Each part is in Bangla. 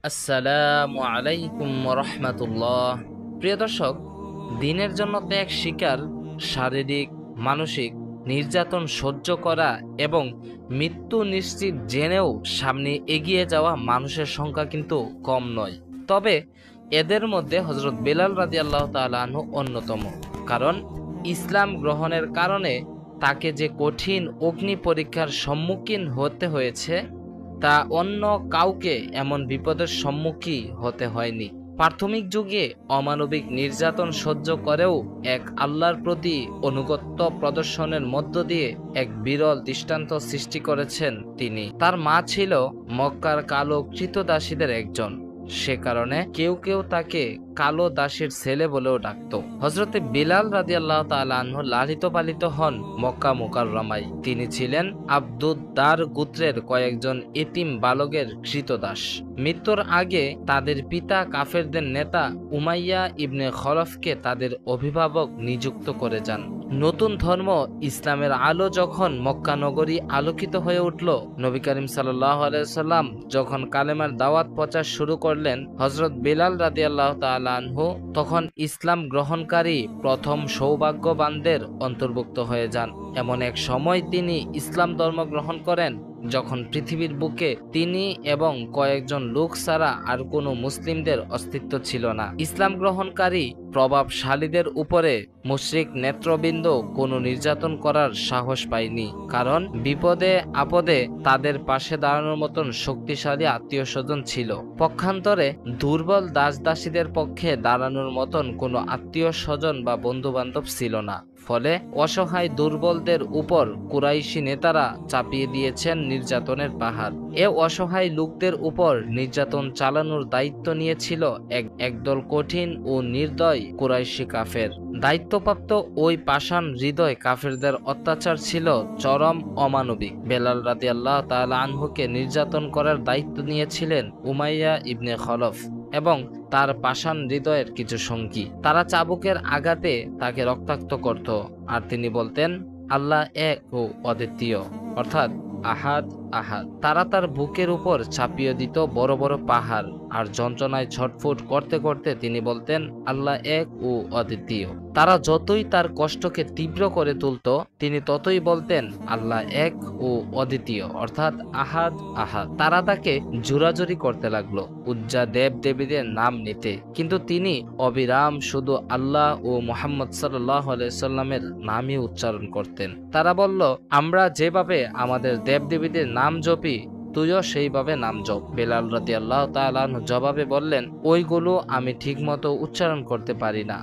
আসসালামু আলাইকুম রহমতুল্লাহ। প্রিয় দর্শক, দিনের জন্য ত্যাগ স্বীকার, শারীরিক মানসিক নির্যাতন সহ্য করা এবং মৃত্যু নিশ্চিত জেনেও সামনে এগিয়ে যাওয়া মানুষের সংখ্যা কিন্তু কম নয়। তবে এদের মধ্যে হযরত বেলাল রাদিয়াল্লাহু তাআলা আনহু অন্যতম। কারণ ইসলাম গ্রহণের কারণে তাকে যে কঠিন অগ্নি পরীক্ষার সম্মুখীন হতে হয়েছে তা অন্য কাউকে এমন বিপদের সম্মুখীন হতে হয়নি। প্রাথমিক যুগে অমানবিক নির্যাতন সহ্য করেও এক আল্লাহর প্রতি আনুগত্য প্রদর্শনের মধ্য দিয়ে এক বিরল দৃষ্টান্ত সৃষ্টি করেছেন তিনি। তার মা ছিল মক্কার কালো কৃতদাসীদের একজন। সে কারণে কেউ কেউ তাকে কালো দাসের ছেলে বলেও ডাকত। হযরতে বিলাল রাদিয়াল্লাহু তাআলা আনহু লালিত পালিত হন মক্কা মুকাররমায়। তিনি ছিলেন আব্দুদ্দার গোত্রের কয়েকজন এতিম বালকের কৃতদাস। মৃত্যুর আগে তাদের পিতা কাফেরদের নেতা উমাইয়া ইবনে খলফকে তাদের অভিভাবক নিযুক্ত করে যান। নতুন ধর্ম ইসলামের আলো যখন মক্কা নগরী আলোকিত হয়ে উঠল, নবী করিম সাল্লাল্লাহু আলাইহি সাল্লাম যখন কালেমার দাওয়াত প্রচার শুরু করলেন, হযরত বেলাল রাদিয়াল্লাহু তাআলা আনহু তখন ইসলাম গ্রহণকারী প্রথম সৌভাগ্যবানদের অন্তর্ভুক্ত হয়ে যান। এমন এক সময় তিনি ইসলাম ধর্ম গ্রহণ করেন যখন পৃথিবীর বুকে তিনি এবং কয়েকজন লোক ছাড়া আর কোনো মুসলিমদের অস্তিত্ব ছিল না। ইসলাম গ্রহণকারী প্রভাবশালীদের উপরে মুশরিক নেতৃবৃন্দ কোনো নির্যাতন করার সাহস পায়নি, কারণ বিপদে আপদে তাদের পাশে দাঁড়ানোর মতন শক্তিশালী আত্মীয় স্বজন ছিল। পক্ষান্তরে দুর্বল দাস দাসীদের পক্ষে দাঁড়ানোর মতন কোনো আত্মীয় স্বজন বা বন্ধু বান্ধব ছিল না। ফলে অসহায় দুর্বলদের উপর কুরাইশি নেতারা চাপিয়ে দিয়েছেন নির্যাতনের পাহাড়। এ অসহায় লোকদের উপর নির্যাতন চালানোর দায়িত্ব নিয়েছিল একদল কঠিন ও নির্দয় কুরাইশি কাফের। দায়িত্বপ্রাপ্ত ওই পাষাণ হৃদয় কাফেরদের অত্যাচার ছিল চরম অমানবিক। বেলাল রাদিয়াল্লাহু তাআলা আনহুকে নির্যাতন করার দায়িত্ব নিয়েছিলেন উমাইয়া ইবনে খলফ এবং তার পাষাণ হৃদয়ের কিছু সঙ্গী। তারা চাবুকের আঘাতে তাকে রক্তাক্ত করত আর তিনি বলতেন, আল্লাহ এক ও অদ্বিতীয়, অর্থাৎ আহাদ আহাদ। তারা তার বুকের উপর চাপিয়ে দিত বড় বড় পাহাড় আর যন্ত্রণায় ছটফট করতে করতে তিনি বলতেন, আল্লাহ এক ও অদ্বিতীয়। তারা যতই তার কষ্টকে তীব্র করে তুলত, তিনি ততই বলতেন, আল্লাহ এক ও অদ্বিতীয়, অর্থাৎ আহাদ আহাদ। তারা তাকে জোরাজুরি করতে লাগলো উজ্জা দেব দেবীদের নাম নিতে, কিন্তু তিনি অবিরাম শুধু আল্লাহ ও মুহাম্মদ সাল্লাল্লাহু আলাইহি সাল্লামের নামই উচ্চারণ করতেন। তারা বলল, আমরা যেভাবে আমাদের দেব দেবীদের নাম জপি, তুইও সেইভাবে নাম জপ। বেলাল রাদিয়াল্লাহু তাআলা আনহু জবাবে বললেন, ওইগুলো আমি ঠিকমতো উচ্চারণ করতে পারি না।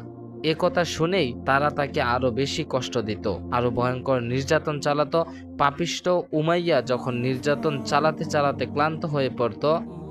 এ কথা শুনেই তারা তাকে আরো বেশি কষ্ট দিত, আরো ভয়ঙ্কর নির্যাতন চালাতো। পাপিষ্ঠ উমাইয়া যখন নির্যাতন চালাতে চালাতে ক্লান্ত হয়ে পড়ত,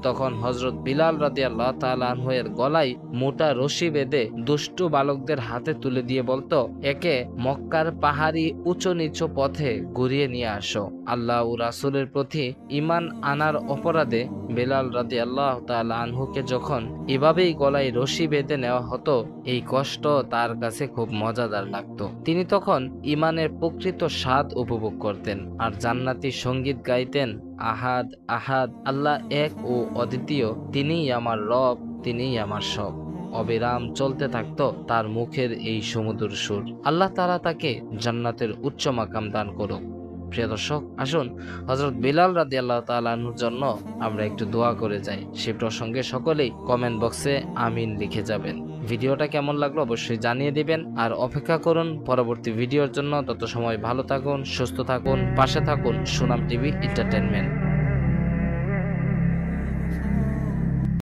তখন হযরত বিলাল রাদিয়াল্লাহু তাআলা আনহু এর গলায় মোটা রশি বেঁধে দুষ্টু বালকদের হাতে তুলে দিয়ে বলতো, একে মক্কার পাহাড়ি উঁচু নিচু পথে ঘুরিয়ে নিয়ে আসো। আল্লাহ ও রাসূলের প্রতি ঈমান আনার অপরাধে বেলাল রাদিয়াল্লাহু তাআলা আনহুকে যখন এভাবেই গলায় রশি বেঁধে নেওয়া হতো, এই কষ্ট তার কাছে খুব মজাদার লাগতো। তিনি তখন ঈমানের প্রকৃত স্বাদ উপভোগ করতেন আর জান্নাতি সঙ্গীত গাইতেন, আহাদ আহাদ, আল্লাহ এক ও অদ্বিতীয়, তিনিই আমার রব, তিনিই আমার সব। অবিরাম চলতে থাকতো তার মুখের এই সুমধুর সুর। আল্লাহ তাআলা তাকে জান্নাতের উচ্চ মাকাম দান করুক। প্রিয় দর্শক, আসুন হযরত বিলাল রাদিয়াল্লাহু তাআলা আনহুর জন্য আমরা একটু দোয়া করে যাই। সে প্রসঙ্গে সকলেই কমেন্ট বক্সে আমিন লিখে যাবেন। ভিডিওটা কেমন লাগলো অবশ্যই জানিয়ে দিবেন আর অপেক্ষা করুন পরবর্তী ভিডিওর জন্য। তত সময় ভালো থাকুন, সুস্থ থাকুন, পাশে থাকুন সুনাম টিভি এন্টারটেইনমেন্ট।